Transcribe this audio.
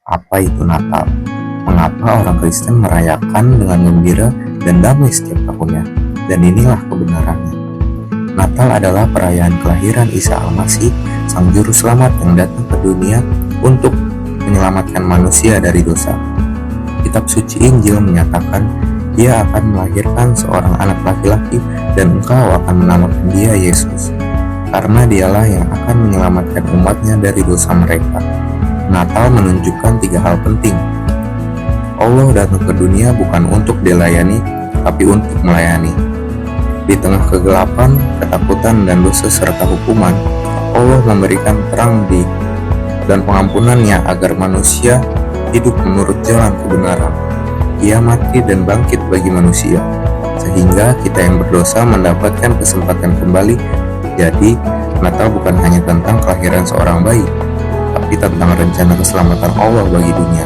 Apa itu Natal? Mengapa orang Kristen merayakan dengan gembira dan damai setiap tahunnya? Dan inilah kebenarannya. Natal adalah perayaan kelahiran Isa Al-Masih, Sang Juru Selamat yang datang ke dunia untuk menyelamatkan manusia dari dosa. Kitab suci Injil menyatakan Dia akan melahirkan seorang anak laki-laki dan engkau akan menamakan dia Yesus, karena dialah yang akan menyelamatkan umatnya dari dosa mereka. Natal menunjukkan 3 hal penting. Allah datang ke dunia bukan untuk dilayani, tapi untuk melayani. Di tengah kegelapan, ketakutan, dan dosa serta hukuman, Allah memberikan terang dan pengampunannya agar manusia hidup menurut jalan kebenaran. Ia mati dan bangkit bagi manusia, sehingga kita yang berdosa mendapatkan kesempatan kembali. Jadi, Natal bukan hanya tentang kelahiran seorang bayi, tapi tentang rencana keselamatan Allah bagi dunia.